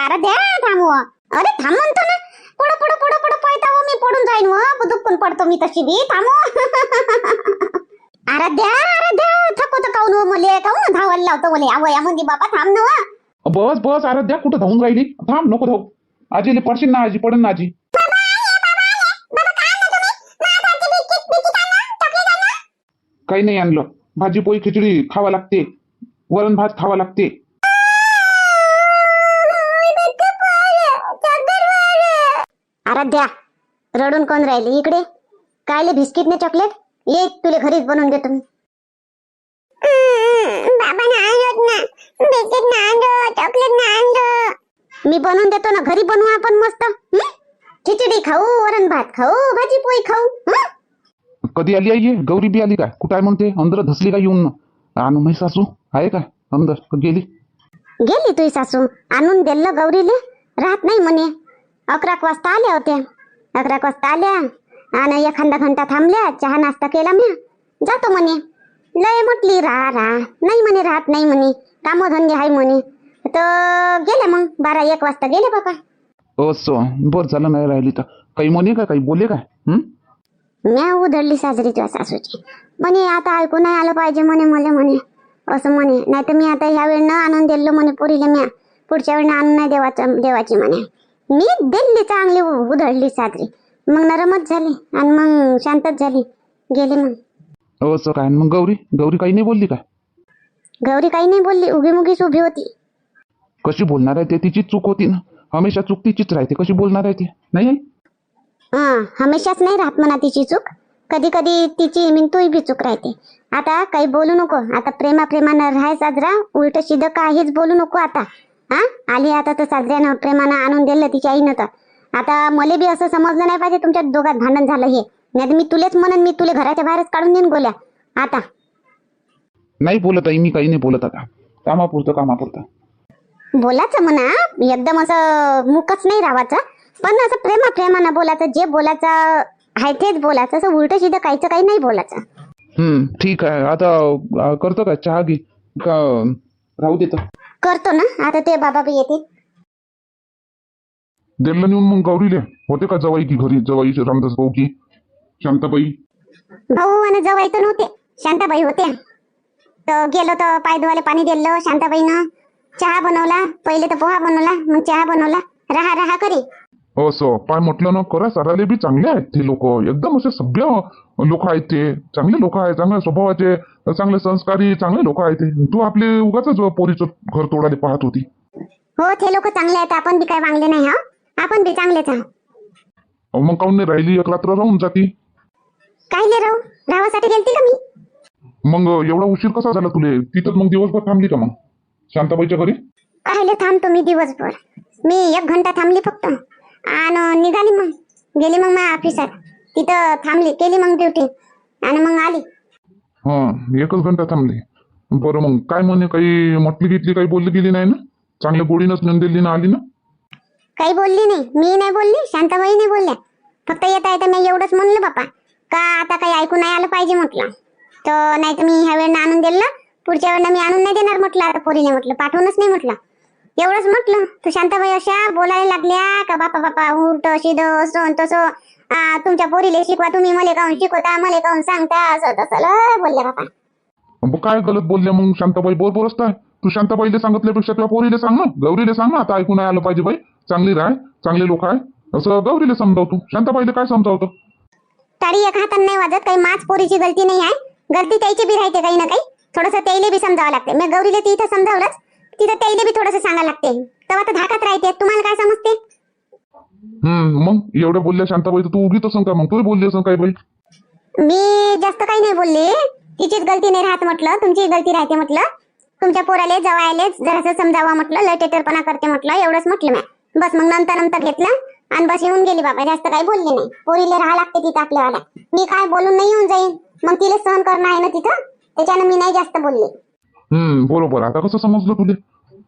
आराध्या थांब व. अरे थांब म्हणतो ना. पुढं पुढं पुढं पुढं पळता हो, मी पडून जाईन व. दुःखून पडतो मी तशी बी. थांब आराध्या आराध्या थकवतो काऊन हो मले. काऊन धावायला लावतो मले आवया म्हणजे बाबा. थांब ना व. बस बस आराध्या कुठं धावून राहिली. थांब नको धावू. आजीले पडशील ना. आजी पडन ना आजी. काही नाही आणलं. भाजी पोळी खिचडी खावा लागते. वरण भात खावा लागते. आराध्या रडून कोण राहिली इकडे. कायले बिस्किट ने चॉकलेट. ये तुले घरीच बनवून देतो मी. बाबा ना आणत ना. बिस्किट ना आणतो, चॉकलेट ना आणतो. मी बनवून देतो ना. घरी बनवू आपण मस्त. खिचडी खाऊ, वरण भात खाऊ, भाजी पोळी खाऊ. कधी आली आई? गौरी बी आली काय? कुठं आहे म्हणते? अंदर धसली का येऊन? आणू माझी सासू आहे का अंदर? गेली गेली तुझी सासू. आणून दिलं गौरीले. राहत नाही म्हणे. 11 वाजता आल्या होत्या. 11 वाजता आल्या आणि एखादा घंटा थांबल्या. चहा नाश्ता केला मी. जातो म्हणे. लय म्हटली राहा नाही म्हणे. राहत नाही म्हणे. कामधंदे आहे म्हणे. तर गेले मग 12-1 वाजता गेले बाबा. असं बरं झालं नाही राहिली तर. काही म्हणे का? काही बोले काय? म्या उधळली साजरी तुझ्या सासूची. म्हणे आता ऐकू नाही आलं पाहिजे म्हणे मला म्हणे. असं म्हणे. नाही तर मी आता ह्या वेळेनं आणून दिलं म्हणे पोरीला म्या. पुढच्या वेळेनं आणून नाही देवाची म्हणे. मी दिल्ली चांगली उधळली साजरी. मग नरमच झाली आणि मग शांतच झाली. गेली मग. असं काय? मग गौरी गौरी काही नाही बोलली काय? गौरी काही नाही बोलली. उभी मुगीच उभी होती. कशी बोलणार आहे ते? तिची चूक होती ना. हमेशा चूक तिचीच राहते. कशी बोलणार आहे ते? नाही हमेशाच नाही राहत म्हणा तिची चूक. कधी कधी तिची मी तूही बी चूक राहते. आता काही बोलू नको. आता प्रेमानं राहाय साजरा. उलट सिधं काहीच बोलू नको आता. आली आता तर साजऱ्यानं प्रेमानं आणून दिलं तिच्या आईनं. तर आता मला बी असं समजलं नाही पाहिजे तुमच्या दोघात भांडण झालं हे. नाही मी तुलेच म्हणन. मी तुले घराच्या बाहेरच काढून देईन गोल्या. आता नाही बोलत आई. मी काही नाही बोलत आता. कामापुरतं. बोलायचं म्हणा. एकदम असं मुकच नाही राहायचं. पण असं प्रेमानं बोलायचं. जे बोलायचं आहे तेच बोलायचं. असं उलट सिधं काहीच काही नाही बोलायचं. ठीक आहे. आता करतो का? चहा घे का राहू देतो? करतो ना. आता ते बाबा बी येते. दिलं नेऊन मग गौरीले. होते का जवाई की घरी? जवाई रामदास भाऊ की शांताबाई? भाऊ आणि जवाई तर नव्हते. शांताबाई होते. तर गेलो तर पाय धुवायला पाणी दिलं शांताबाईनं. चहा बनवला. पहिले तर पोहा बनवला. मग चहा बनवला. राहा करी. असं पाय म्हटलं ना. करा साराले बी चांगले आहेत ते लोक. एकदम असे सभ्य लोक आहेत ते. चांगले लोक आहेत. चांगल्या स्वभावाचे, चांगले संस्कारी, चांगले लोक आहेत ते. तू आपले उगाच पोरीचं घर तोडायला पाहत होती. हो ते लोक चांगले आहेत. आपण बी काय वांगले नाही. आपण बी चांगलेच आहोत. मग काऊन नाही राहिली? 1 रात्र राहून जाती. कायले राहासाठी गेलती का मी? मग एवढा उशीर कसा झाला तुले? तिथं मग दिवसभर थांबली का मग शांताबाईच्या घरी? कायले थांबतो मी दिवसभर. मी 1 घंटा थांबली फक्त. आणि निघाली मग. गेली मग माझ्या ऑफिसात. तिथं थांबली. केली मग ड्युटी आणि मग आली. 1च घंटा थांबली. बरं मग काय म्हणे? काही म्हटली घेतली? काही बोलली गेली नाही ना? चांगल्या गोडीनच नेऊन दिली ना? आली ना? काही बोलली नाही. मी नाही बोलली. शांताबाई नाही बोलल्या. फक्त येता मी एवढंच म्हणलं बापा का आता काही ऐकू नाही आलं पाहिजे म्हटलं. तर नाही तर मी ह्या वेळेनं आणून दिलं. पुढच्या वेळेला मी आणून नाही देणार म्हटलं. आता पोरीने म्हटलं पाठवूनच नाही म्हटलं. एवढंच म्हटलं. तर शांताबाई अशा बोलायला लागल्या का बापा उलट शिदं असं तसं. तुमच्या पोरीले शिकवा. तुम्ही मला काहून शिकवता? मला काहून सांगता? असं तसं बोलल्या बापा. काय गलत बोलल्या मग शांताबाई? बरोबर असताय. तू शांताबाईला सांगितल्यापेक्षा तुझ्या पोरीला सांग ना. गौरीला सांग ना. आता ऐकू नाही आलं पाहिजे बाई. चांगली राह. चांगले लोक आहे असं गौरीला समजाव. तू शांताबाईला काय समजावतो? टाळी एका हाताने नाही वाजत. काही माझ पोरीची गलती नाही आहे. गलती त्याची बी राहते काही ना काही. थोडंसं त्याईले बी समजावं लागते. मी गौरीला तिथं समजावलंच. तिथं त्याईले बी थोडंसं सांगायला लागते. तेव्हा तर धाकात राहते. तुम्हाला काय समजते? मग एवढं बोलल्या शांताबाई तर तू उगीच असं का? मग तू बोलली असं काय बाई? मी जास्त काही नाही बोलले. तिचीच गलती नाही राहत म्हटलं. तुमची गलती राहते म्हटलं. तुमच्या पोराले जवायले जरासं समजावा म्हटलं. लय टेटरपणा करते म्हटलं. एवढंच म्हटलं मी. बस मग नंतर घेतलं आणि बस येऊन गेली बाबा. जास्त काही बोलले नाही. पोरीले राहा लागते तिथं आपल्याला. मी काय बोलून नाही येऊन जाईन. मग तिला सहन करणं आहे ना तिथं. त्याच्यानं मी नाही जास्त बोलले. बरोबर. आता कसं समजलं तुले?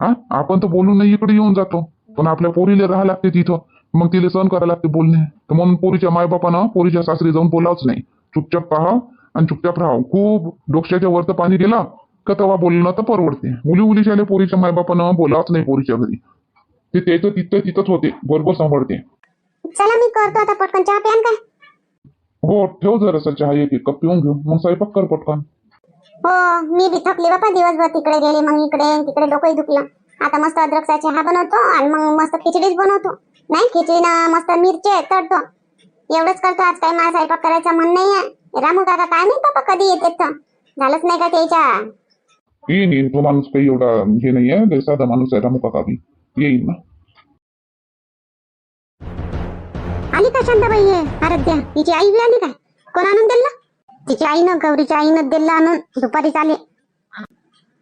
आपण तर बोलून नाही इकडे येऊन जातो. पण आपल्या पोरीला राहा लागते तिथं. मग तिला सहन करायला लागते बोलणे. तर म्हणून पोरीच्या मायबापानं पोरीच्या सासरी जाऊन बोलावच नाही. चुपचाप पाहा आणि चुपचाप राहा. खूप डोक्याच्या वरतं पाणी गेला का तेव्हा बोलणं तर परवडते. मुली शाले पोरीच्या मायबापानं बोलावच नाही पोरीच्या घरी. ते त्याचं तिथंच होते, बरोबर सांभाळते. चला मी करतो आता पटकन चहा प्यान काय. हो ठेव जरासा चहा, एक कप पिऊन घेऊ, मग स्वयंपाक कर पटकन. हो मी बी थकली बापा, दिवसभर तिकडे गेले मग इकडे तिकडे डोकंही दुखलं. आता मस्त अद्रकचा चहा बनवतो आणि मग मस्त खिचडीच बनवतो. नाही खिचडी ना मस्त मिरची तळतो, एवढंच करतो. आज काही मला स्वयंपाक करायचं मन नाही आहे. रामू काका काय नाही बाबा कधी येते तर झालंच नाही का त्याच्या. येईन तो माणूस काही एवढा हे नाही आहे, साधा माणूस आहे रामू काका बी, येईन ना. आली का शांताबाई हे आराध्या, तिची आई बी आली काय? कोण आणून दिलं? तिची आईनं, गौरीच्या आईनं दिलं आणून, दुपारीच आले.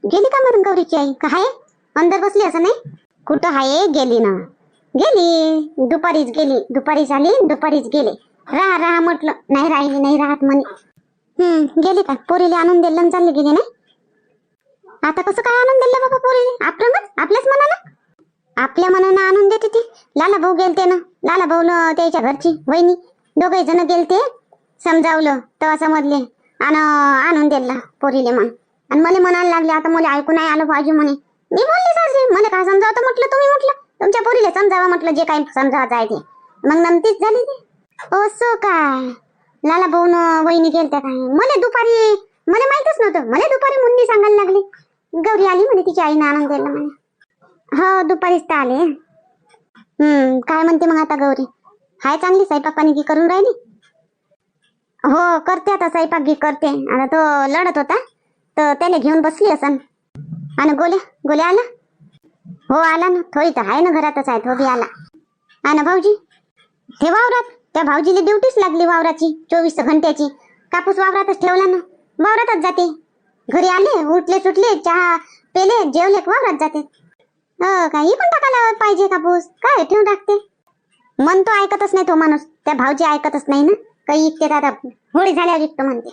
गेली का मरून गौरीची आई? का आहे अंदर बसली असं नाही? कुठं आहे? गेली ना, गेली दुपारीच गेली, दुपारीच आली दुपारीच गेली. राहा म्हटलं, नाही राहिली नाही राहत म्हणे. गेली का? पोरीला आणून दिलं आणि चालली गेली नाही. आता कसं काय आणून दिलं बाबा पोरीला? आपल्याच मनानं, आपल्या मनानं आणून देते ती. लाला भाऊ गेलते ना, लाला भाऊ त्याच्या घरची वहिनी दोघे जण गेलते, समजावलं तेव्हा समजले आणि आणून दिला पोरीले म्हण. आणि मला म्हणायला लागले आता मला ऐकू नाही आलं पाहिजे म्हणे. मी बोलले सारखे, मला काय समजावतं म्हटलं, तुम्ही म्हटलं तुमच्या पोरीला समजावा म्हटलं, जे काही समजावायचं आहे ते. मग नमतीच झाली ती. असं काय लाला भाऊ वहिनी गेलत्या काय? मला दुपारी, मला माहितच नव्हतं, मला दुपारी मुन्नी सांगायला लागली गौरी आली म्हणे, तिच्या आईनं आणून दिलं म्हणे. हो दुपारीच तर आले. काय म्हणते मग आता गौरी? हाय चांगली, स्वयंपाक पाणी की करून राहिली? हो करते आता, स्वयंपाक गी करते. आता तो लढत होता तर त्याला घेऊन बसली असन. आणि गोल्या आला? हो आला ना, थोडी तर आहे ना घरातच आहे, तो बी आला. आणि भाऊजी ते वावरात, त्या भाऊजीला ड्युटीच लागली वावराची 24 घंट्याची. कापूस वावरातच ठेवला ना, वावरातच जाते. घरी आले उठले सुटले, चहा पेले, जेवले वावरात जाते. काही पण टाकायला पाहिजे कापूस, काय ठेवून टाकते. मन तो ऐकतच नाही तो माणूस, त्या भाऊजी ऐकतच नाही ना, काही इकते आता होळी झाल्यावर विकतो म्हणते.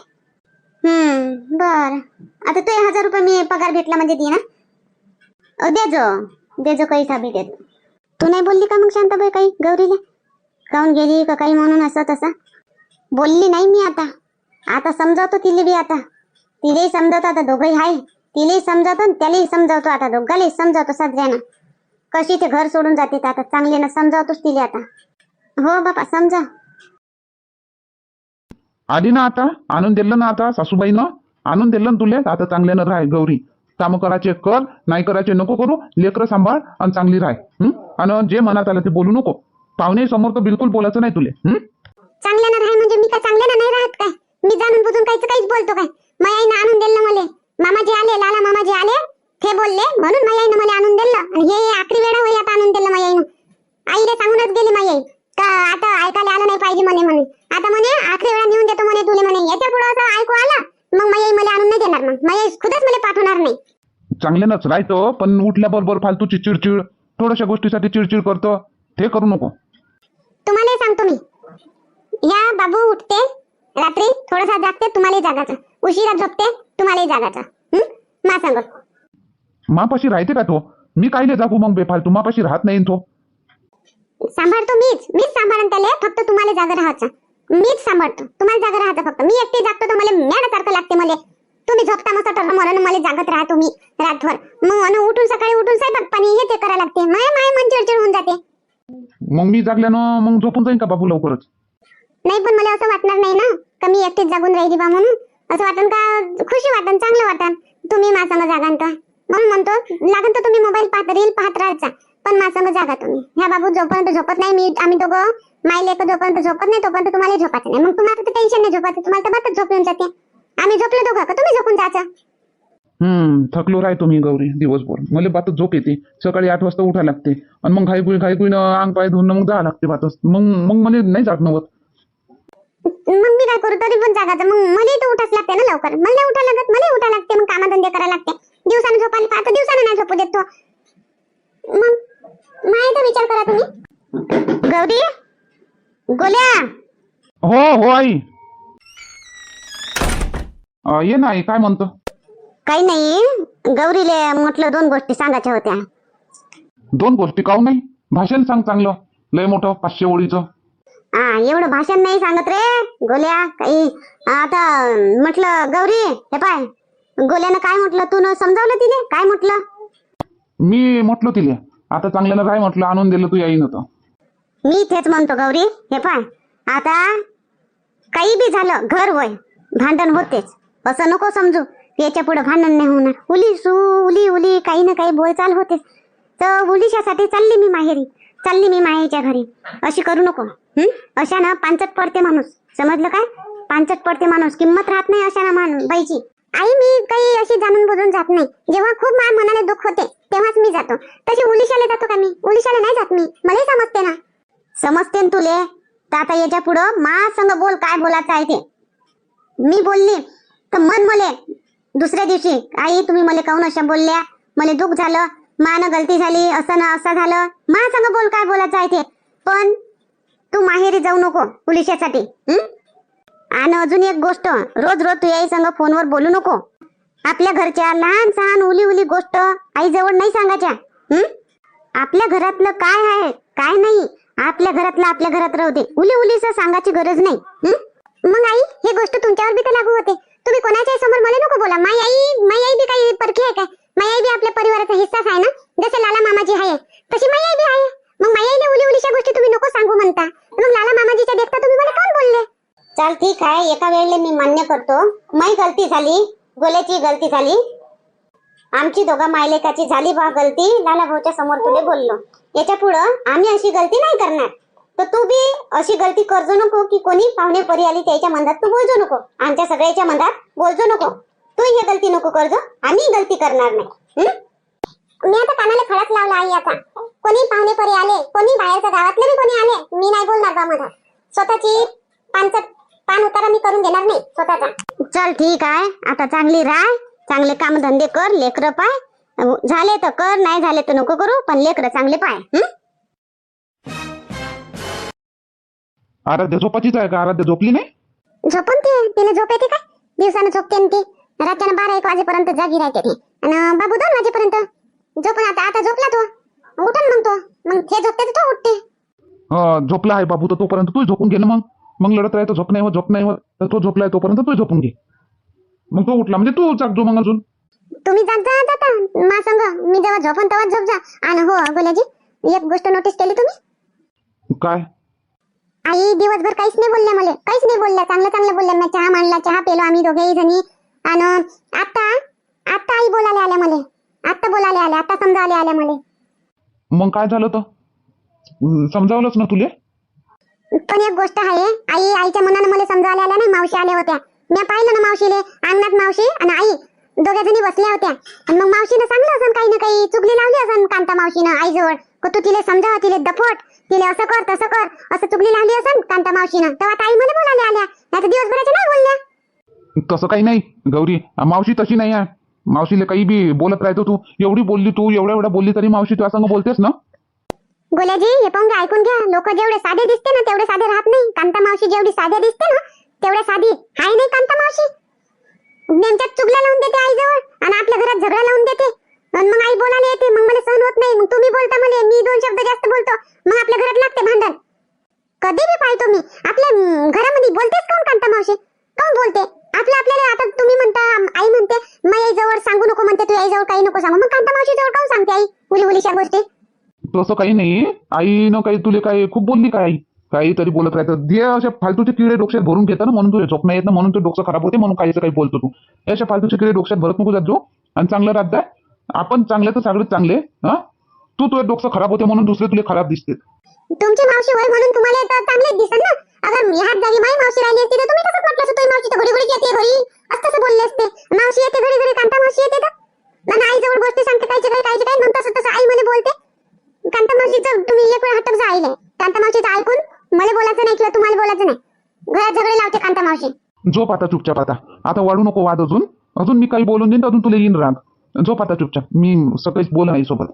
बर आता तो 1000 रुपये मी पगार भेटला म्हणजे दे ना. देजो काही साबी देतो. तू नाही बोलली का मग शांताबाई काही गौरीला? काऊन गेली का काही म्हणून असं तसं? बोलली नाही मी. आता समजावतो तिले बी, आता तिलेही समजावतो. आता दोघंही आहे, तिलेही समजावतो आणि त्यालाही समजावतो. आता दोघालाही समजावतो सगळ्यांना. कशी ते घर सोडून जाते तर आता चांगले ना समजावतोच तिले आता. हो बापा समजा. आली ना आता, आणून दिलं ना आता सासूबाईनं, आणून दिलं ना तुले. आता चांगल्यानं राह गौरी, काम करायचे कर, नाही करायचे नको करू. लेकरं सांभाळ आणि चांगली राह. आणि जे मनात आलं ते बोलू नको. पाहुणे समोर तर बिलकुल बोलायचं नाही तुले. चांगल्यानं राह म्हणजे मी काय चांगल्यानं नाही राहत काय? मी जाणून बुजून काहीच बोलतो काय? माझ्या आईनं आणून दिलं मला. मामाजी आले, लाला मामाजी आले, ते बोलले म्हणून माझ्या आईनं मला आणून दिलं. आणि हे आखरी वेळा होई आता आणून दिलं माझ्या आईनं. आईला सांगूनच गेली माझी आई का आता ऐकायला आलं नाही पाहिजे म्हणे. आता म्हणे आखरी वेळा नेऊन देतो म्हणे तुले म्हणे. याच्या पुढे असं ऐकू आलं मग माझी आई मला आणून नाही देणार. मग माझी आई खुदच मला पाठवणार नाही. चांगल्यानंच राहतो, पण उठल्याबरोबर फालतूची चिडचिड, थोड्याशा गोष्टीसाठी चिडचिड करतो, ते करू नको. तुम्हाला सांगतो मी, या बाबू उठते रात्री थोडासा जागते, तुम्हाला जागाचं. उशिरा झोपते, तुम्हाला जागाचं. मा सांग मापाशी राहते का तो? मी कायले जागू मग बेफालतू? मापाशी राहत नाही तो. सांभाळतो मीच सांभाळून त्याला. फक्त तुम्हाला जागा राहायचं, मीच सांभाळतो. तुम्हाला जागा राहायचं फक्त. मी एकटी जागतो तर मला मॅडासारखं लागते. मला तुम्ही झोपता मस्त ठरलं म्हणून मला जागत राहतो मी रातभर. मग उठून सकाळी उठून स्वयंपाक पाणी हे ते करायला लागते. माय मन चिडचिड होऊन जाते. मग मी जागल्यानं मग झोपून जाईन का बाबू लवकरच? नाही पण मला असं वाटणार नाही ना का मी एकटीच जागून राहिली बा म्हणून. असं वाटन का खुशी वाटन, चांगलं वाटन तुम्ही माझ्या जागान तर. म्हणून म्हणतो लागन तर तुम्ही मोबाईल पाहत रील पाहत राहायचा, पण माझ्या जागा तुम्ही. ह्या बाबू जोपर्यंत झोपत नाही आम्ही दोघं माई लेक जोपर्यंत झोपत नाही तोपर्यंत तुम्हाला झोपायचं नाही. मग तुम्हाला तर टेन्शन नाही झोपायचं, तुम्हाला तर बातच झोप येऊन जाते. आम्ही झोपलो दोघं का तुम्ही झोपून जायचं. थकलो राहतो मी गौरी दिवसभर. मला बातच झोप येते. सकाळी 8 वाजता उठा लागते आणि मग घाईकुईनं अंग पाय धुवून मग जावं लागते बातच. मग मला नाही जात नव्हत. मग मी काय करू तरी पण जागाचं. मग मला तर उठाच लागते ना लवकर. मला उठा लागत, मला उठा लागते. मग कामधंदे करायला लागते. दिवसानं झोपायला पाहतो, दिवसानं नाही झोपू देत तो. मग माहिती विचार करा तुम्ही. गौरी गोल्या. हो आई. ये ना आई, काय म्हणतो? काही नाही, गौरीले म्हटलं 2 गोष्टी सांगायच्या होत्या. 2 गोष्टी काऊ नाही? भाषण सांग चांगलं, लय मोठं 500 ओळीचं. एवढं भाषण नाही सांगत रे गोल्या काही. आता म्हटलं गौरी हे पाय, गोल्यानं काय म्हटलं तू न समजावलं तिने? काय म्हटलं? मी म्हटलो तिले आता चांगल्यानं राय म्हटलं, आणून दिलं तू येईन होतं. मी तेच म्हणतो गौरी, हे पाय आता काही बी झालं घर वय भांडण होतेच, असं नको समजू याच्या पुढे भांडण नाही होणार. उली उली काही ना काही बोलचाल होतेच. तर उलिशासाठी चालली मी माहेरी, चालली मी माहेरच्या घरी. अशी करू नको. अशा ना पांचट पडते माणूस, समजलं काय? पांचट पडते माणूस, किंमत राहत नाही अशा ना बाईची. आई मी काही अशी जाणून बुजून जात नाही. जेव्हा खूप माझ्या मनाला दुःख होते तेव्हाच मी जातो. तशी उलिशाला जातो का मी? उलिशाला नाही जात मी. मलाही समजते ना. समजते ना तुले. तर आता याच्या पुढं मा संग बोल, काय बोलायचं आहे ते. मी बोलली तर मन मले दुसऱ्या दिवशी, आई तुम्ही मला काहून अशा बोलल्या, मला दुःख झालं, मान गलती झाली, असं ना असं झालं. मा संग बोल, काय बोलायचं आहे ते. पण तू माहेरी जाऊ नको उलिशासाठी. आणि अजून एक गोष्ट, रोज रोज तू आई संग फोनवर बोलू नको. आपल्या घरच्या लहान सहान उली गोष्ट आई जवळ नाही सांगायच्या. आपल्या घरातलं काय आहे काय नाही, आपल्या घरातलं आपल्या घरात राहू दे. उलीच सांगायची गरज नाही. मग आई ही गोष्ट तुमच्यावर बी तर लागू होते. तुम्ही कोणाच्याही समोर मला नको बोला. माई आई बी काही परखी आहे काय? माई आई बी आपल्या परिवाराचा हिस्साच आहे ना. जसे लाला मामाजी आहे तशी माई आई बी आहे. मग माई आईला उलीच्या गोष्टी तुम्ही नको सांगू म्हणता, मग लाला मामाजीच्या देखता तुम्ही मला कोण बोलले? चल ठीक आहे, एका वेळेला मी मान्य करतो, माई गलती झाली, गोल्याची गलती झाली, आमची दोघा मायलेकाची झाली बा गलती. लाला भाऊच्या समोर तुले बोललो. याच्या पुढं आम्ही अशी गलती नाही करणार. तर तू बी अशी गलती करजो नको की कोणी पाहुणे परी आली त्याच्या मंदात तू बोलजो नको, आमच्या सगळ्याच्या मंदात बोलजो नको. तू ही गलती नको करजो, आम्ही गलती करणार नाही. मी आता कानाला खडक लावला आई. आता कोणी पाहुणे परी आले, कोणी बाहेरच्या गावातले बी कोणी आले, मी नाही बोलणार बा मधात. स्वतःची पान उतारा मी करून घेणार नाही स्वतःचा. चल ठीक आहे, आता चांगली राह, चांगले काम धंदे कर, लेकरं पाय. झाले तर कर, नाही झाले तर नको करू, पण लेकरं चांगले पाय. आराध्या झोपाचीच आहे का? आराध्या झोपली नाही? झोपून तिला झोप येते काय? दिवसानं झोपते ना ती. रात्यानं 12-1 वाजेपर्यंत जागी राहते ती. आणि बाबू 2 वाजेपर्यंत झोपून. आता झोपला तो, उठन मग तो. मग ते झोपते तर तो उठते. झोपला आहे बाबू तर तोपर्यंत तू झोपून घे ना. मग लढत राहतो, झोप नाही होत तर तो झोपलाय तोपर्यंत तू झोपून घे. मग तो उठला म्हणजे तू जागजो. मग अजून तुम्ही जाता मा संग. मी जेव्हा झोपन तेव्हा झोप जा. आणि हो गोल्याजी, एक गोष्ट नोटीस केली तुम्ही? काय? आई दिवसभर काहीच नाही बोलल्या मला, काहीच नाही बोलल्या. चांगलं बोलल्या. मी चहा मांडला, चहा पेलो आम्ही दोघेही जणी. आणि आता आई बोलायला आल्या मला. आता बोलायला आल्या, आता समजावले आल्या मला. मग काय झालं तर समजावलंच ना तुले. पण एक गोष्ट आहे आई, आईच्या मनानं मला समजावल्या आल्या नाही. मावशी आल्या होत्या, मी पाहिलं ना मावशीले. अंगणात मावशी आणि आई दोघ्या जणी बसल्या होत्या. आणि मग मावशीनं सांगलं असं काही ना काही चुगली लावली असं कांता मावशीनं आईजवळ. तू तिले समजावा, तिले दफट, तिले असं कर तसं कर, असं चुगली लावली असं कांता मावशीनं. तेव्हा आई मला बोलायला आल्या, नाही तर दिवसभराच्या नाही बोलल्या. तसं काही नाही गौरी, मावशी तशी नाही आहे. मावशीला काही बी बोलत राहतो तू. एवढी बोलली तू, एवढ्या बोलली तरी मावशी तुझ्या संग बोलतेस ना. गोल्याजी हे पाहून घ्या, ऐकून घ्या. लोक जेवढे साधे दिसते ना तेवढे साधे राहत नाही. कांता मावशी जेवढी साधे दिसते ना तेवढ्या साधी हाय नाही कांता मावशी. नेमक्याच चुगल्या लावून देते आईजवळ आणि आपल्या घरात झगडा लावून देते. आणि मग आई बोलायला येते, मग मला सहन होत नाही. मग तुम्ही बोलता मला, मी 2 शब्द जास्त बोलतो, मग आपल्या घरात लागते भांडण. कधी बी पाहतो मी आपल्या घरामध्ये बोलतेच कोण कांता मावशी? कोण बोलते? आपल्याला आता तुम्ही म्हणता, आई म्हणते मग आई जवळ सांगू नको म्हणते, तू आई जवळ काही नको सांगू. मग कांता मावशी जवळ कोण सांगते आई उलीच्या गोष्टी? तसं काही नाही. आईनं काही तुले काही खूप बोलली का? आई काहीतरी बोलत राहतं. दे अशा फालतूचे किडे डोक्यात भरून घेतात ना, म्हणून तुझे झोप नाही येत ना, म्हणून तू डोकं खराब होते, म्हणून काही बोलतो तू. अशा फालतूचे किडे डोक्यात भरत नको जात जो. आणि चांगलं राहत जाय. आपण चांगले तर सगळे चांगले. तू तुझं डोकं खराब होते म्हणून दुसरे तुला खराब दिसते. तुमची मावशी होय म्हणून तुम्हाला तर चांगलेच दिसत ना. अगर ह्याच जागी माई मावशी राहिली असती तर तुम्ही कसं म्हटलं असतं, मावशी तर घडी येते घरी असं बोलले असते. मावशी येते घडी कांता मावशी येते तर आई जवळ गोष्टी सांगते कायचे काय मग तसं आई मला बोलते. कांता मावशीचं तुम्ही एक वेळ हटक जाईल. कांता मावशीचं ऐकून मला बोलायचं नाही किंवा तुम्हाला बोलायचं नाही. घरात झगडे लावते कांता मावशी. झोप आता चुपचाप. आता वाढू नको वाद. अजून मी काही बोलून देईन अजून तुला येईन राग. झोप आता चुपचाप. मी सकाळीच बोल आई सोबत.